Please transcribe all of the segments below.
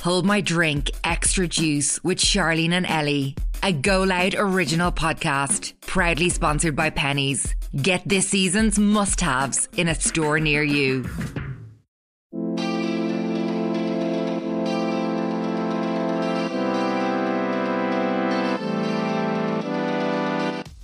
Hold My Drink Extra Juice with Charlene and Ellie, a GoLoud original podcast, proudly sponsored by Pennies. Get this season's must-haves in a store near you.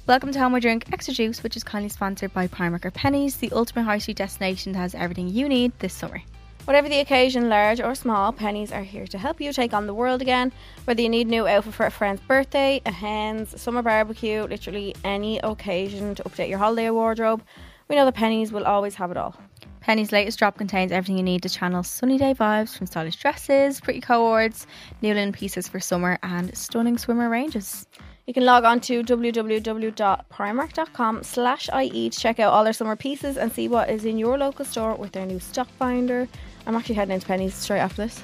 Welcome to Hold My Drink Extra Juice, which is kindly sponsored by Primark or Pennies, the ultimate high street destination that has everything you need this summer. Whatever the occasion, large or small, Pennies are here to help you take on the world again. Whether you need a new outfit for a friend's birthday, a hen's, summer barbecue, literally any occasion to update your holiday wardrobe, we know that Pennies will always have it all. Pennies' latest drop contains everything you need to channel sunny day vibes, from stylish dresses, pretty cords, new linen pieces for summer, and stunning swimmer ranges. You can log on to www.primark.com/IE to check out all their summer pieces and see what is in your local store with their new stock finder. I'm actually heading into Pennies straight after this.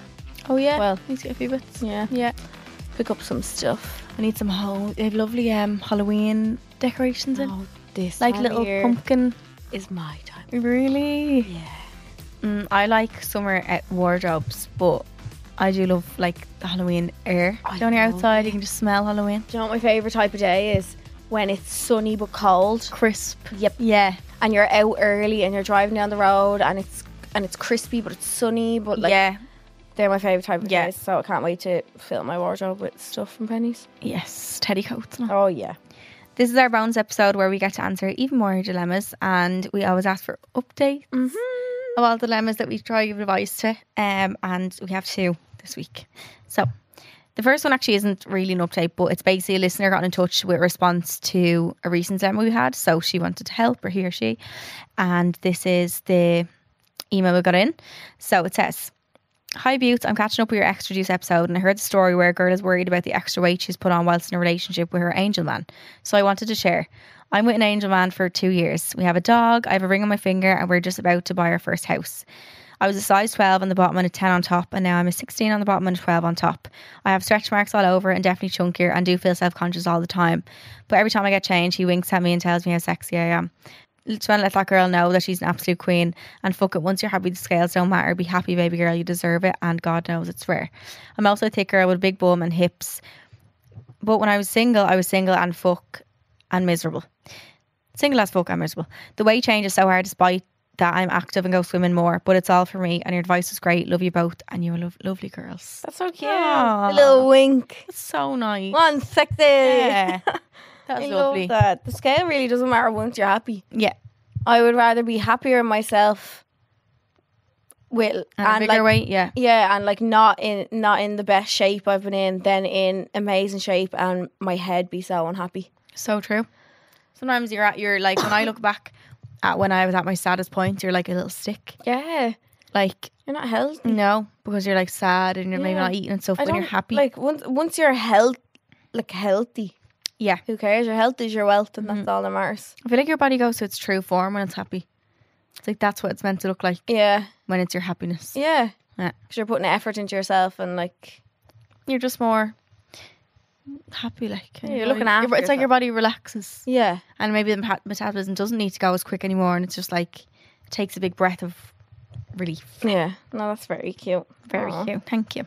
Oh yeah? Well, need to get a few bits. Yeah. Pick up some stuff. I need some they have lovely Halloween decorations in. Oh, this like time little of year pumpkin. is my time. Really? Yeah. I like summer wardrobes, but I do love like the Halloween air. When you're outside, you can just smell Halloween. Do you know what my favourite type of day is? When it's sunny but cold. Crisp. Yep. Yeah. And you're out early and you're driving down the road and it's crispy but it's sunny, but like they're my favourite type of days. So I can't wait to fill my wardrobe with stuff from Pennies. Yes, teddy coats. No? Oh yeah. This is our bonus episode where we get to answer even more dilemmas, and we always ask for updates of all the dilemmas that we try to give advice to, and we have two this week. So the first one actually isn't really an update, but it's basically a listener got in touch with a response to a recent dilemma we had, so she wanted to help, or he or she, and this is the email we got in. So it says, "Hi Buttes, I'm catching up with your Extra Juice episode and I heard the story where a girl is worried about the extra weight she's put on whilst in a relationship with her angel man. So I wanted to share. I'm with an angel man for 2 years. We have a dog, I have a ring on my finger, and we're just about to buy our first house. I was a size 12 on the bottom and a 10 on top, and now I'm a 16 on the bottom and a 12 on top. I have stretch marks all over and definitely chunkier and do feel self-conscious all the time. But every time I get changed, he winks at me and tells me how sexy I am. Just want to let that girl know that she's an absolute queen, and fuck it, once you're happy the scales don't matter. Be happy, baby girl, you deserve it, and God knows it's rare. I'm also a thick girl with a big bum and hips, but when I was single and fuck and miserable. Single as fuck and miserable. The weight change is so hard despite that I'm active and go swimming more, but it's all for me, and your advice is great. Love you both, and you're lovely girls." That's so cute. Aww. A little wink. That's so nice. One sexy. Yeah. That's I lovely. love that. The scale really doesn't matter once you're happy. Yeah. I would rather be happier in myself with And a bigger weight, yeah. Yeah, and like not in the best shape I've been in than in amazing shape and my head be so unhappy. So true. Sometimes you're like, when I look back at when I was at my saddest point, you're like a little stick. Yeah. Like, you're not healthy. No, because you're like sad and you're maybe not eating and stuff. When you're happy, like once you're healthy. Yeah. Who cares? Your health is your wealth, and that's all that matters. I feel like your body goes to its true form when it's happy. It's like that's what it's meant to look like. Yeah. When it's your happiness. Yeah. Yeah. Because you're putting effort into yourself and like you're just more happy. Like you're looking after yourself. It's like your body relaxes. Yeah. And maybe the metabolism doesn't need to go as quick anymore, and it's just like it takes a big breath of relief. Yeah. No, that's very cute. Very cute. Thank you.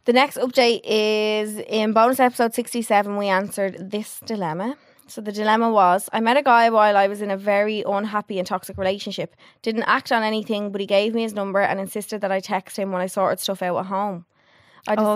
The next update is in bonus episode 67, we answered this dilemma. So the dilemma was, I met a guy while I was in a very unhappy and toxic relationship. Didn't act on anything, but he gave me his number and insisted that I text him when I sorted stuff out at home.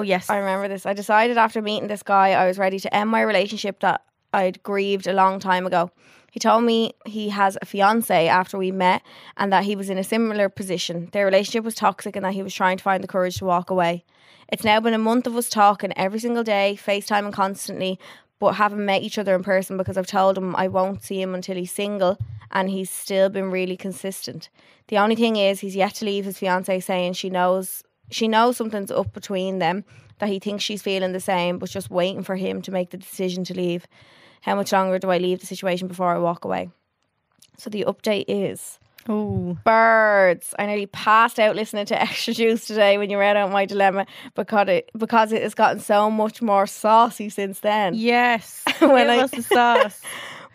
Yes. I remember this. I decided after meeting this guy I was ready to end my relationship that I'd grieved a long time ago. He told me he has a fiance after we met and that he was in a similar position. Their relationship was toxic and that he was trying to find the courage to walk away. It's now been a month of us talking every single day, FaceTiming constantly, but haven't met each other in person because I've told him I won't see him until he's single, and he's still been really consistent. The only thing is he's yet to leave his fiancée, saying she knows something's up between them, that he thinks she's feeling the same, but just waiting for him to make the decision to leave. How much longer do I leave the situation before I walk away? So the update is... Oh, birds. I nearly passed out listening to Extra Juice today when you read out my dilemma because it has gotten so much more saucy since then. yes. When Give us the sauce.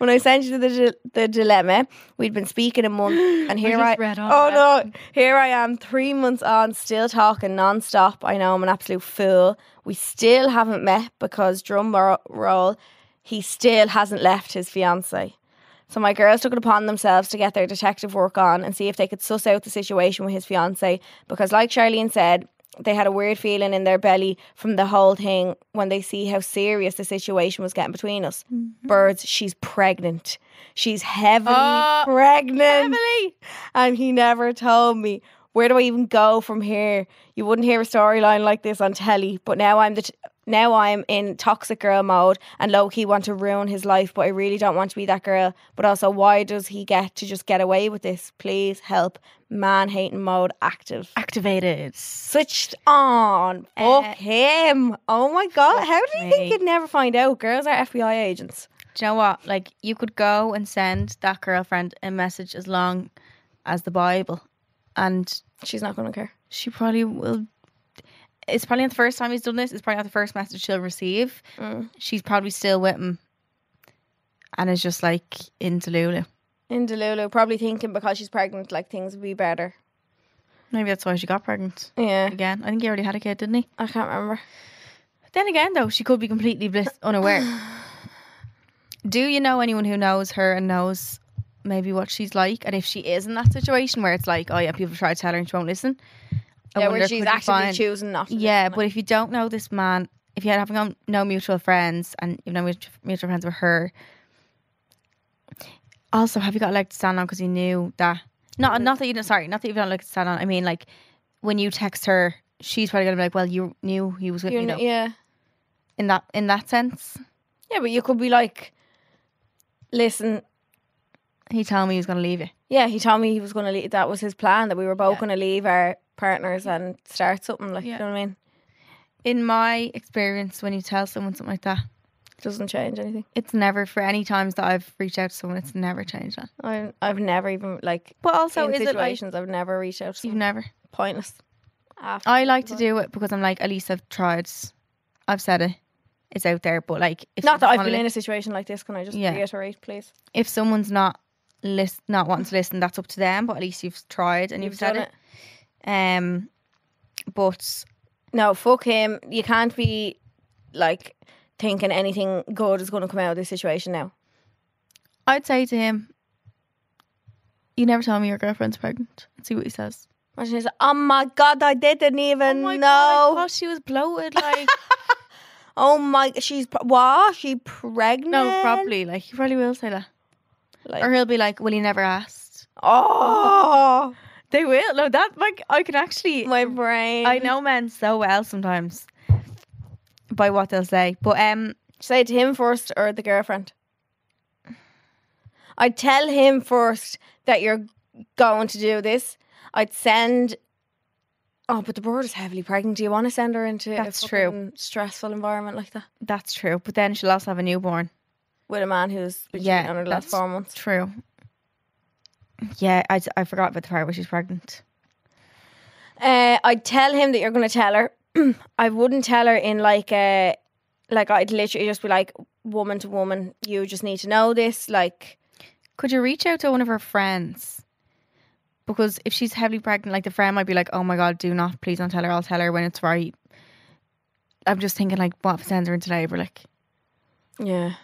when I sent you the dilemma, we'd been speaking a month, and here here I am 3 months on, still talking non-stop. I know I'm an absolute fool. We still haven't met because, drum roll, he still hasn't left his fiancée. So my girls took it upon themselves to get their detective work on and see if they could suss out the situation with his fiancée, because like Charlene said, they had a weird feeling in their belly from the whole thing when they see how serious the situation was getting between us. Mm-hmm. Birds, she's pregnant. She's heavily pregnant. Heavily. And he never told me. Where do I even go from here? You wouldn't hear a storyline like this on telly, but now I'm in toxic girl mode and low-key want to ruin his life, but I really don't want to be that girl. But also, why does he get to just get away with this? Please help. Man-hating mode activated. Switched on. Fuck him. Oh my God. How do you think you'd never find out? Girls are FBI agents. Do you know what? Like, you could go and send that girlfriend a message as long as the Bible, and she's not going to care. She probably will. It's probably not the first time he's done this. It's probably not the first message she'll receive. She's probably still with him and is just like in Delulu. Probably thinking because she's pregnant, like things would be better. Maybe that's why she got pregnant. Yeah. Again. I think he already had a kid, didn't he? I can't remember. Then again, though, she could be completely unaware. Do you know anyone who knows her and knows maybe what she's like? And if she is in that situation where it's like, oh yeah, people try to tell her and she won't listen. Yeah, where she's actively choosing not to. Yeah, but if you don't know this man, if you have no mutual friends and you've no mutual friends with her, also, have you got a leg to stand on because you knew that? Not that you don't. Sorry, not that you don't leg to stand on. I mean, like when you text her, she's probably gonna be like, "Well, you knew he was with you." Yeah. In that sense. Yeah, but you could be like, "Listen, he told me he was gonna leave you." Yeah, he told me he was gonna leave. That was his plan. That we were both gonna leave our partners and start something. Like, you know what I mean? In my experience, when you tell someone something like that, doesn't change anything. It's never, for any times that I've reached out to someone, it's never changed that. I've never even, like, but also in is situations it like, I've never reached out to someone. You've never? Pointless. I like to do it because I'm like, at least I've tried. I've said it. It's out there. But like, if not that I've been in a situation like this, can I just reiterate, please? If someone's not wanting to listen, that's up to them. But at least you've tried and you've said it. But no, fuck him. You can't be like thinking anything good is going to come out of this situation now. I'd say to him, you never told me your girlfriend's pregnant. Let's see what he says. Imagine he's like, oh my God, I didn't even know. God, I thought she was bloated. Like, oh my, she's pregnant? No, probably. Like, he probably will say that. Like, or he'll be like, well, he never asked. Oh. They will. No, that, like, I can actually. My brain. I know men so well sometimes by what they'll say. But say it to him first or the girlfriend? I'd tell him first that you're going to do this. I'd send. Oh, but the bird is heavily pregnant. Do you want to send her into a stressful environment like that? That's true. But then she'll also have a newborn with a man who's been cheating on her the last 4 months. True. Yeah, I forgot about the part where she's pregnant. I'd tell him that you're going to tell her. I wouldn't tell her in like I'd literally just be like, woman to woman, you just need to know this. Like, could you reach out to one of her friends? Because if she's heavily pregnant, like, the friend might be like, oh my God, please don't tell her. I'll tell her when it's right. I'm just thinking, like, what if it sends her into labour? Like, yeah,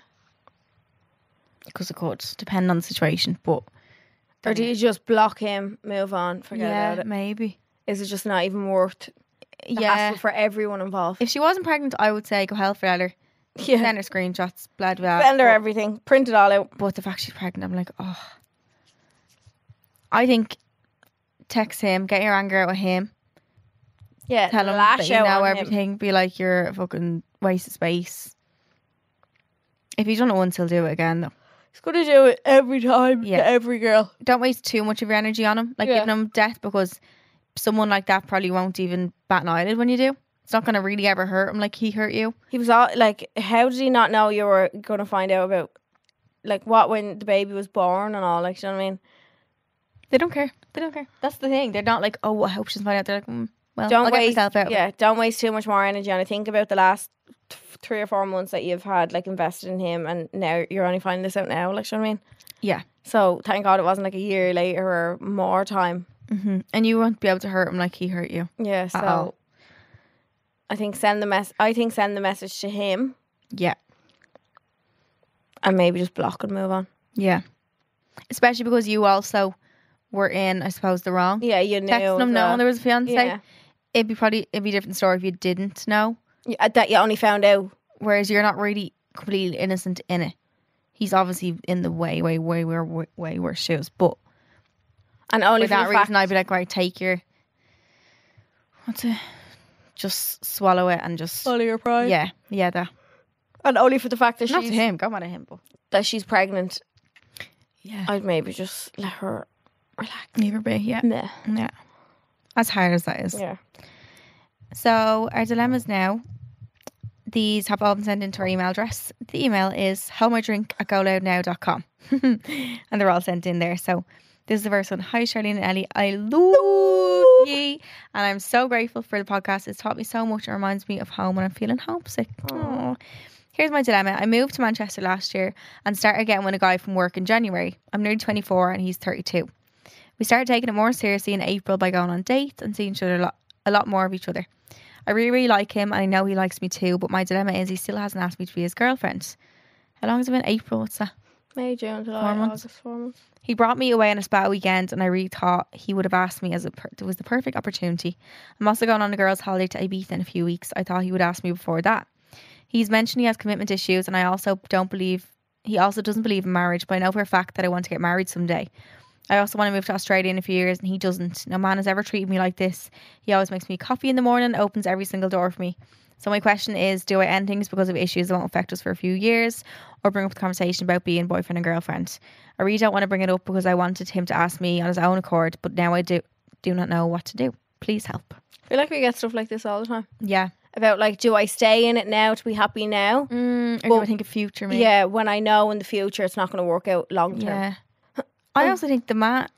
because it could depend on the situation. But or do you just block him, move on, forget about it? Maybe. Is it just not even worth the hassle for everyone involved? If she wasn't pregnant, I would say go hell for her. Yeah. Send her screenshots, blah blah. Send her everything, print it all out. But the fact she's pregnant, I'm like, oh. I think text him, get your anger out of him. Yeah, tell him that you know everything. Be like, you're a fucking waste of space. If he's done it once, he'll do it again, though. He's going to do it every time to every girl. Don't waste too much of your energy on him. Like, giving him death, because someone like that probably won't even bat an eyelid when you do. It's not going to really ever hurt him like he hurt you. He was all like, how did he not know you were going to find out about, like, what when the baby was born and all? Like, you know what I mean? They don't care. They don't care. That's the thing. They're not like, oh, I hope she doesn't find out. They're like, well, I'll get myself out. Yeah, don't waste too much more energy on it. Think about the last 3 or 4 months that you've had like invested in him, and now you're only finding this out now. Like, do you know what I mean? Yeah. So thank God it wasn't like a year later or more time. Mm-hmm. And you won't be able to hurt him like he hurt you. Yeah. So all. I think send the message to him, Yeah. and maybe just block and move on. Yeah. Especially because you also were in, I suppose, the wrong. Yeah, you knew Texting him knowing there was a fiance. Yeah. It'd be a different story if you didn't know. That you only found out. Whereas you're not really completely innocent in it. He's obviously in the way worse shoes. But And only for for that the fact, reason, I'd be like, right, take your... Just swallow it and just... Swallow your pride. Yeah, that. And only for the fact that Not to she's him, go on to him, but... that she's pregnant. Yeah. I'd maybe just let her relax. Leave her be, yeah. Nah. Yeah. As hard as that is. Yeah. So our dilemmas now. These have all been sent into our email address. The email is homeidrink@goloudnow.com. And they're all sent in there. So this is the first one. Hi Charlene and Ellie. I love ye. And I'm so grateful for the podcast. It's taught me so much. It reminds me of home when I'm feeling homesick. Aww. Here's my dilemma. I moved to Manchester last year and started getting with a guy from work in January. I'm nearly 24 and he's 32. We started taking it more seriously in April by going on dates and seeing each other a lot more of each other. I really, really like him and I know he likes me too, but my dilemma is he still hasn't asked me to be his girlfriend. How long has it been? April? What's that? May, June, July, 4 months. August, 4 months. He brought me away on a spa weekend and I really thought he would have asked me as it was the perfect opportunity. I'm also going on a girls' holiday to Ibiza in a few weeks. I thought he would ask me before that. He's mentioned he has commitment issues and he also doesn't believe in marriage, but I know for a fact that I want to get married someday. I also want to move to Australia in a few years and he doesn't. No man has ever treated me like this. He always makes me coffee in the morning, opens every single door for me. So my question is, do I end things because of issues that won't affect us for a few years, or bring up the conversation about being boyfriend and girlfriend? I really don't want to bring it up because I wanted him to ask me on his own accord, but now I do not know what to do. Please help. I feel like we get stuff like this all the time. Yeah. About like, do I stay in it now to be happy now? Or do I think of future maybe? Yeah, when I know in the future it's not going to work out long term. Yeah. I also think the man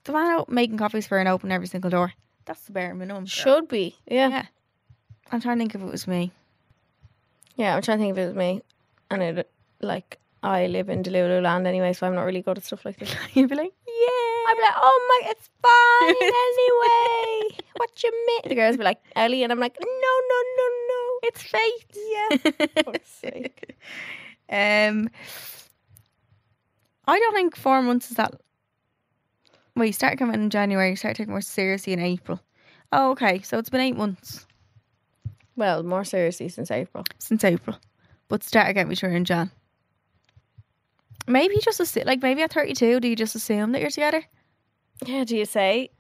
out making coffees for an open every single door, that's the bare minimum. Should be. Yeah. I'm trying to think if it was me. Yeah, I'm trying to think if it was me. And it, like, I live in Delulu land anyway, so I'm not really good at stuff like this. You'd be like, yeah. I'd be like, oh my, it's fine anyway. What you mean? The girls be like, Ellie, and I'm like, no. It's fate. Yeah. Fuck's sake. I don't think 4 months is that... Well, you started coming in January, you started taking more seriously in April. Oh, okay. So it's been 8 months. Well, more seriously since April. But started getting each other in Jan. Maybe maybe at 32, do you just assume that you're together? Yeah, do you say?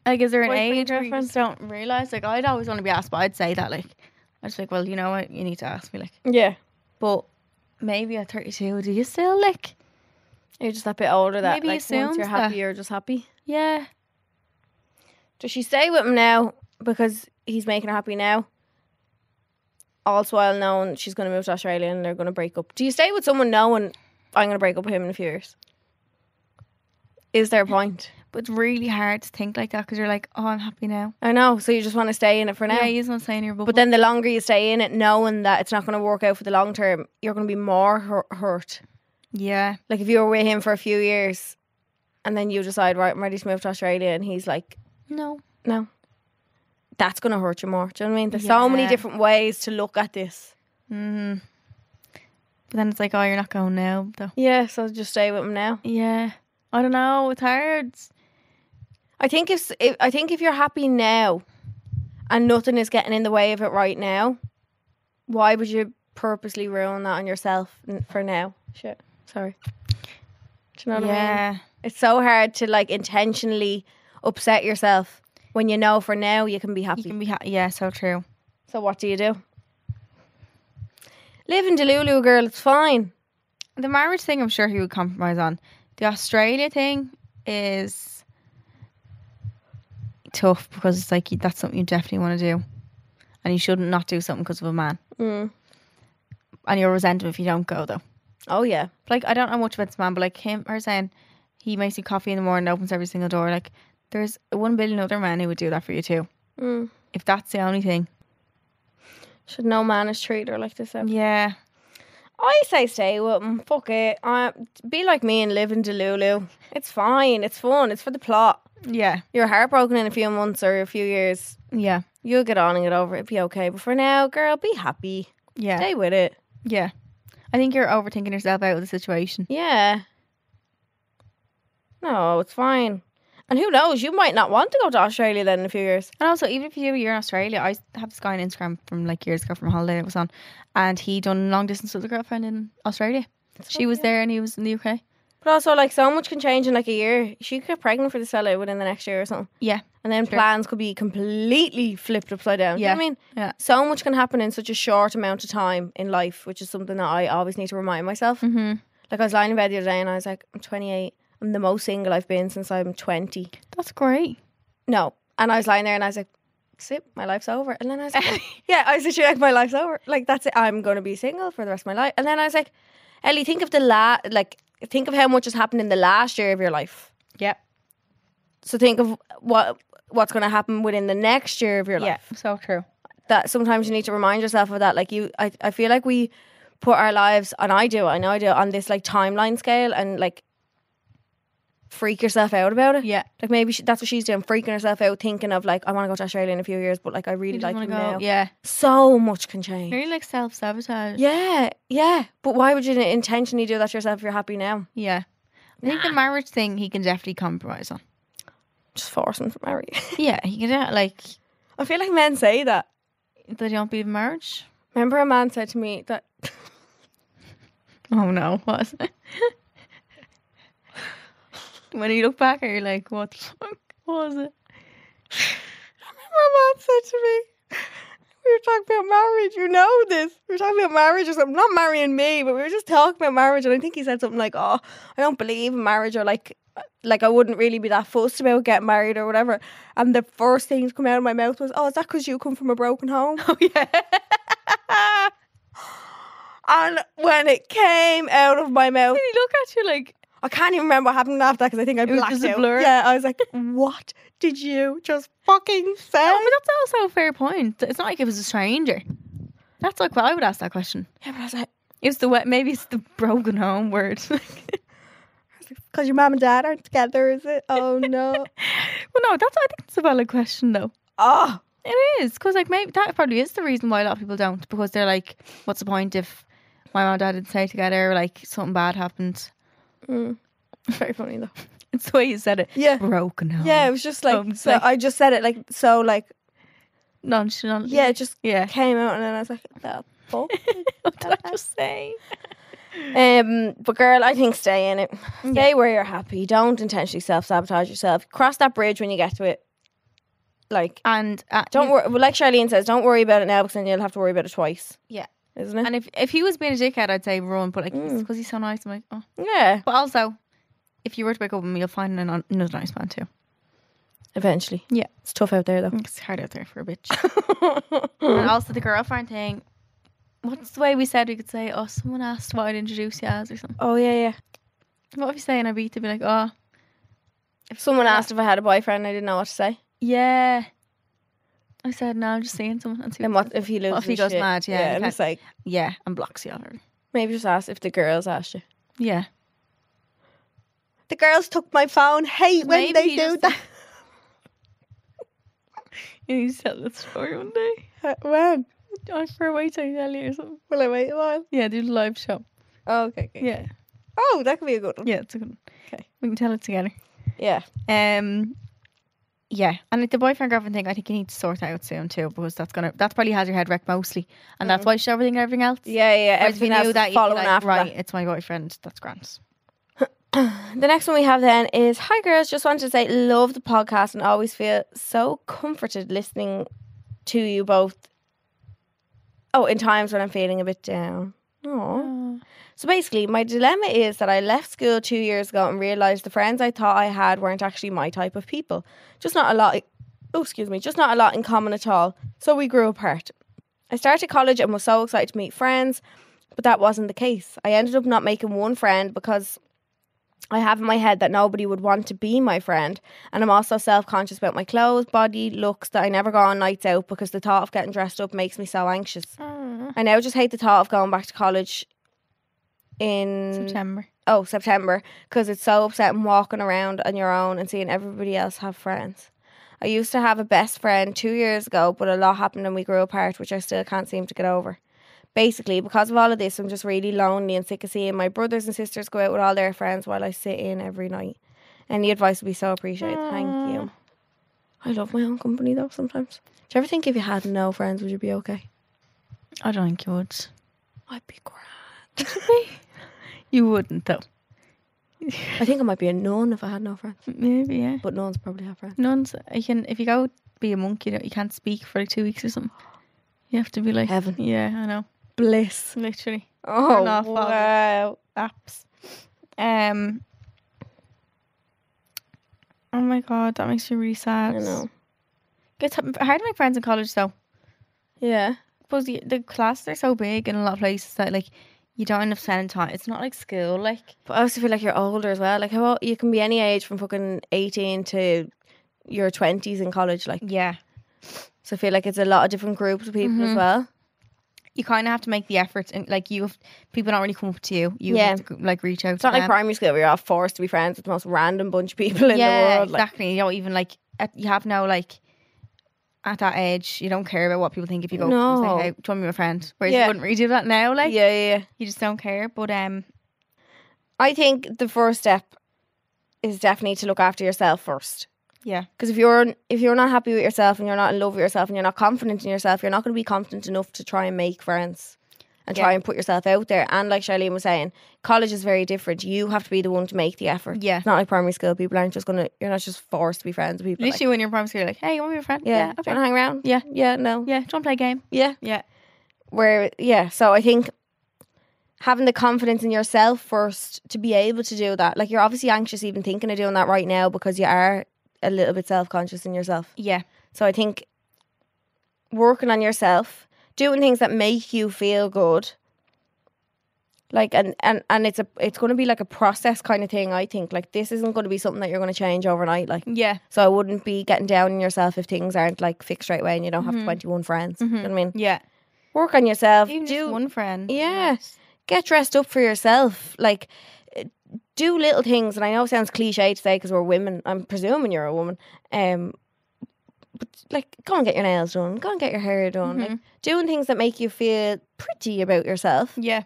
Like, is there an Boyfriend, age where you girlfriend? just don't realise? Like, I'd always want to be asked, but I'd say that, like... I just like, well, you know what? You need to ask me, like... Yeah. But maybe at 32, do you still, like... You're just that bit older that Maybe like, assumes once you're happy, that. you're just happy. Yeah. Does she stay with him now because he's making her happy now? Also while knowing she's going to move to Australia and they're going to break up. Do you stay with someone knowing I'm going to break up with him in a few years? Is there a point? But it's really hard to think like that because you're like, oh, I'm happy now. I know, so you just want to stay in it for now. Yeah, you just want to stay in your bubble. But then the longer you stay in it, knowing that it's not going to work out for the long term, you're going to be more hurt. Yeah. Like if you were with him for a few years and then you decide, right, I'm ready to move to Australia, and he's like, No. That's going to hurt you more. Do you know what I mean? There's so many Yeah. different ways to look at this. But then it's like, oh, you're not going now, though. Yeah, so just stay with him now. Yeah. I don't know. It's hard. I think if you're happy now and nothing is getting in the way of it right now, why would you purposely ruin that on yourself for now? Shit. Sorry. Do you know what I mean? It's so hard to like intentionally upset yourself when you know for now you can be happy. You can be yeah, so true. So what do you do? Live in Delulu, girl. It's fine. The marriage thing, I'm sure he would compromise on. The Australia thing is tough because it's like that's something you definitely want to do, and you shouldn't not do something because of a man. And you'll resent him if you don't go, though. Oh yeah. Like, I don't know much about this man, but like her saying he makes you coffee in the morning, opens every single door. Like, there's 1 billion other men who would do that for you too. If that's the only thing. Should no man has treated her like this ever. Yeah. I say stay with him. Fuck it. Be like me and live in Delulu. It's fine. It's fun. It's for the plot. Yeah. You're heartbroken in a few months or a few years. Yeah. You'll get on and get over it. It'll be okay. But for now, girl, be happy. Yeah. Stay with it. Yeah. I think you're overthinking yourself out of the situation. Yeah. No, it's fine. And who knows? You might not want to go to Australia then in a few years. And also, even if you do a year in Australia, I have this guy on Instagram from like years ago from a holiday I was on, and he done long distance with a girlfriend in Australia. She was there and he was in the UK. But also, like, so much can change in like a year. She could get pregnant for this fella within the next year or something. Yeah. And then plans could be completely flipped upside down. Yeah. You know what I mean? Yeah. So much can happen in such a short amount of time in life, which is something that I always need to remind myself. Mm-hmm. Like, I was lying in bed the other day and I was like, I'm 28. I'm the most single I've been since I'm 20. That's great. No. And I was lying there and I was like, "Sip, my life's over." And then I was like, yeah, I was literally like, my life's over. Like, that's it. I'm going to be single for the rest of my life. And then I was like, Ellie, think of think of how much has happened in the last year of your life. Yeah. So think of what's going to happen within the next year of your life. Yeah, so true. That sometimes you need to remind yourself of that. Like I feel like we put our lives, and I know I do, on this like timeline scale and like freak yourself out about it. Yeah. Like maybe that's what she's doing, freaking herself out, thinking of like, I want to go to Australia in a few years, but like I really like him now. Yeah. So much can change. Really like self-sabotage. Yeah, yeah. But why would you intentionally do that to yourself if you're happy now? Yeah. I think the marriage thing he can definitely compromise on. Just force him to marry you. Yeah, he can like... I feel like men say that. They don't believe in marriage? Remember a man said to me that... Oh no, what was it? When you look back, you're like, what the fuck? What was it? I remember a man said to me, we were talking about marriage, you know this. We were talking about marriage or something, not marrying me, but we were just talking about marriage, and I think he said something like, oh, I don't believe in marriage, or like I wouldn't really be that fussed about getting married or whatever. And the first thing to come out of my mouth was, oh, is that because you come from a broken home? Oh yeah. And when it came out of my mouth, Did he look at you like... I can't even remember what happened after that because I think I was blacked just a out. blur? Yeah, I was like, what did you just fucking say? No, but that's also a fair point. It's not like it was a stranger. That's like, well, I would ask that question. Yeah, but I was like, It's the maybe it's the broken home word. because your mum and dad aren't together, is it? Oh no. Well, no, I think it's a valid question though. Oh, It is, because like maybe that probably is the reason why a lot of people don't, because they're like, what's the point if my mom and dad didn't stay together, or like something bad happened? very funny though. It's the way you said it. Yeah. Broken home. Yeah, it was just like, so like- I just said it like, so like, Nonchalant. yeah, it just Yeah. came out and then I was like, the fuck? What did I just say? But girl, I think stay in it. Stay where you're happy. Don't intentionally self-sabotage yourself. Cross that bridge when you get to it. Like, And don't worry, like Charlene says, don't worry about it now because then you'll have to worry about it twice. Yeah. Isn't it? And if he was being a dickhead, I'd say run, but like because he's so nice, I'm like, oh. Yeah. But also, if you were to break up with me, you'll find another nice man too. Eventually. Yeah. It's tough out there though. It's hard out there for a bitch. And also the girlfriend thing. What's the way we said we could say, oh, someone asked what I'd introduce you as or something. Oh yeah, yeah. What if you say in Ibiza, be like, oh, If someone asked if I had a boyfriend, I didn't know what to say. yeah. I said, no, I'm just seeing someone. And see Then what if he loses What if he his goes shit? mad? Yeah, Yeah, you and it's can't- like, yeah, and blocks you already. maybe just ask if the girls asked you. Yeah. The girls took my phone. Hate when Maybe they he do just- that. You need to tell that story one day. When? For a wait till I tell you or something. Will I wait a while? Yeah, do the live show. Oh, okay. Yeah. Oh, that could be a good one. Yeah, it's a good one. Okay. We can tell it together. Yeah. Yeah, and like the boyfriend girlfriend thing, I think you need to sort out soon too, because that's probably has your head wrecked mostly, and that's why you should overthink everything else. Yeah, yeah. Whereas if you Everything else knew is that, you'd be following like, after right, that. it's my boyfriend. That's grand. The next one we have then is, hi girls, just wanted to say love the podcast and always feel so comforted listening to you both. Oh, in times when I'm feeling a bit down. Aww. So basically, my dilemma is that I left school 2 years ago and realised the friends I thought I had weren't actually my type of people. Just not a lot in common at all. So we grew apart. I started college and was so excited to meet friends, but that wasn't the case. I ended up not making one friend because I have in my head that nobody would want to be my friend. And I'm also self-conscious about my clothes, body, looks, that I never go on nights out because the thought of getting dressed up makes me so anxious. I now just hate the thought of going back to college in September, because it's so upsetting walking around on your own and seeing everybody else have friends. I used to have a best friend 2 years ago, but a lot happened and we grew apart, which I still can't seem to get over. Basically, because of all of this, I'm just really lonely and sick of seeing my brothers and sisters go out with all their friends while I sit in every night. Any advice would be so appreciated. Thank you. I love my own company though sometimes. Do you ever think if you had no friends, would you be okay? I don't think you would. I'd be grand. You wouldn't though. I think I might be a nun if I had no friends. Maybe, yeah. But nuns probably have friends. Nuns, if you go be a monk, you can't speak for like 2 weeks or something. You have to be like heaven. Yeah, I know. Bliss. Literally. Oh, wow. Apps. Oh my God, that makes me really sad. I know. It's hard to make friends in college though. Yeah. Suppose the classes are so big in a lot of places that like you don't end up spending time. It's not like school, like. But I also feel like you're older as well. Like how you can be any age from fucking 18 to your 20s in college, like. Yeah. So I feel like it's a lot of different groups of people as well. You kind of have to make the effort, and like people don't really come up to you. You have to like reach out. It's not like primary school where you're all forced to be friends with the most random bunch of people in the world. Exactly. You don't even like. You have no like. At that age, you don't care about what people think if you go and say, "Hey, do you want to be my friend?" Whereas you wouldn't really do that now. Like, yeah. You just don't care. But I think the first step is definitely to look after yourself first. Yeah. Because if you're not happy with yourself and you're not in love with yourself and you're not confident in yourself, you're not going to be confident enough to try and make friends and try and put yourself out there. And like Charlene was saying, college is very different. You have to be the one to make the effort. Yeah. It's not like primary school. People aren't just you're not just forced to be friends with people. Literally when you're in primary school, you're like, hey, you want to be a friend? Yeah. Okay. Do you want to hang around? Yeah. Yeah, no. Yeah. Do you want to play a game? Yeah. Yeah. So I think having the confidence in yourself first to be able to do that. Like, you're obviously anxious even thinking of doing that right now because you are a little bit self-conscious in yourself. Yeah. So I think working on yourself, doing things that make you feel good, like and it's going to be like a process kind of thing. I think like this isn't going to be something that you're going to change overnight. Like, yeah. So I wouldn't be getting down on yourself if things aren't like fixed right away and you don't have 21 friends. You know what I mean? Yeah. Work on yourself. Even just one friend. Yeah. Yes. Get dressed up for yourself. Like, do little things. And I know it sounds cliche to say because we're women. I'm presuming you're a woman. But like, go and get your nails done. Go and get your hair done. Like, doing things that make you feel pretty about yourself. Yeah.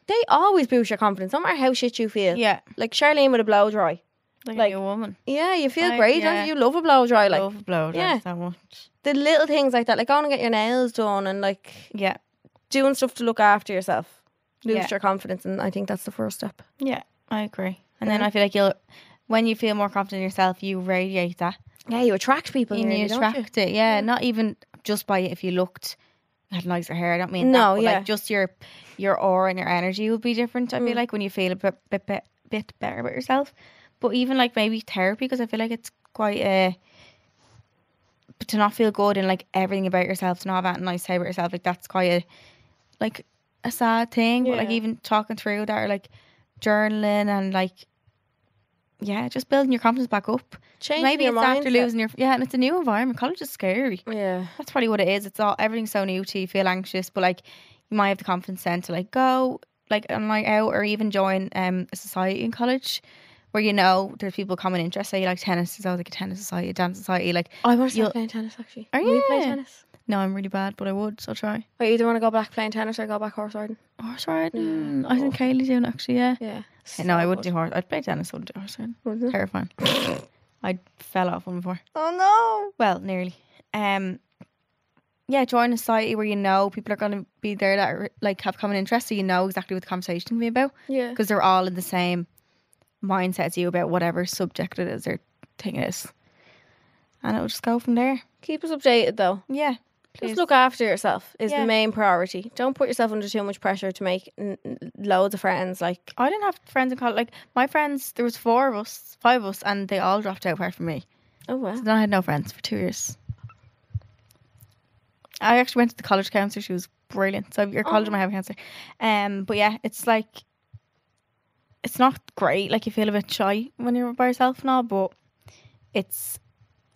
They always boost your confidence, no matter how shit you feel. Yeah. Like Charlene with a blow dry. Like a woman. Yeah, you feel great. Yeah. You love a blow dry. Like, love a blow dry so much. The little things like that, like going and get your nails done and like doing stuff to look after yourself. Boost your confidence, and I think that's the first step. Yeah, I agree. And then I feel like when you feel more confident in yourself, you radiate that. Yeah, you attract people. And you attract it. Yeah, not even just by if you looked, had nicer hair. I don't mean that. But like just your aura and your energy will be different. I feel like when you feel a bit better about yourself. But even like maybe therapy, because I feel like it's quite to not feel good and like everything about yourself, to not have a nice time about yourself, like that's quite a sad thing. But like even talking through that, or like journaling and like just building your confidence back up. Maybe it's after losing your and it's a new environment. College is scary. Yeah, that's probably what it is. It's everything's so new to you. Feel anxious, but like you might have the confidence then to like go like a night out or even join a society in college where there's people common interests. Say you like tennis, there's always like a tennis society, a dance society. Like I want to start playing tennis actually. Are you? Will you play tennis? No, I'm really bad, but I would, so I'll try. I either want to go back playing tennis or go back horse riding. Horse riding? I think Kaylee's doing actually, yeah. Yeah. No, I wouldn't do horse. I'd play tennis, I wouldn't do horse riding. Terrifying. I fell off one before. Oh no. Well, nearly. Join a society where people are going to be there that are, like have common interests, so you know exactly what the conversation can be about. Yeah. Because they're all in the same mindset as you about whatever subject it is or thing it is. And it'll just go from there. Keep us updated though. Yeah. Please. Just look after yourself is the main priority. Don't put yourself under too much pressure to make loads of friends. Like, I didn't have friends in college. Like my friends, there was 5 of us, and they all dropped out apart from me. Oh wow! So then I had no friends for 2 years. I actually went to the college counsellor. She was brilliant. So your college might have a counsellor. But yeah, it's like it's not great. Like, you feel a bit shy when you're by yourself and all, but it's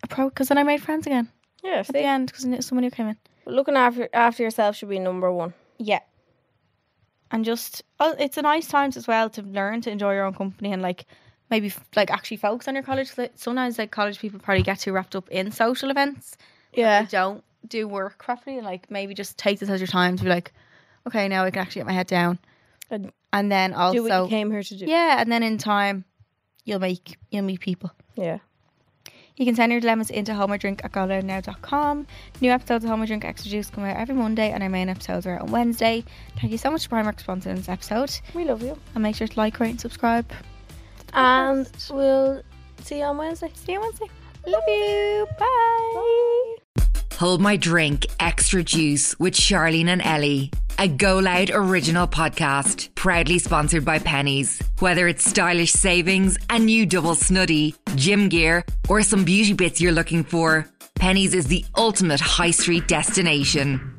a pro, because then I made friends again Yeah, at the end because someone new came in. looking after yourself should be number one. Yeah. And just, it's a nice time as well to learn to enjoy your own company and like maybe like actually focus on your college. Sometimes like college people probably get too wrapped up in social events. Yeah. They don't do work properly, and like maybe just take this as your time to be like, okay, now I can actually get my head down. And then also do what you came here to do. Yeah, and then in time you'll meet people. Yeah. You can send your dilemmas into homeordrink@goloudnow.com. New episodes of Home or Drink Extra Juice come out every Monday, and our main episodes are out on Wednesday. Thank you so much to Primark for sponsoring this episode. We love you. And make sure to like, rate and subscribe. And we'll see you on Wednesday. See you on Wednesday. Love you. Bye. Hold My Drink Extra Juice with Charlene and Ellie, a GoLoud original podcast, proudly sponsored by Pennies. Whether it's stylish savings, a new double snuddy, gym gear, or some beauty bits you're looking for, Pennies is the ultimate high street destination.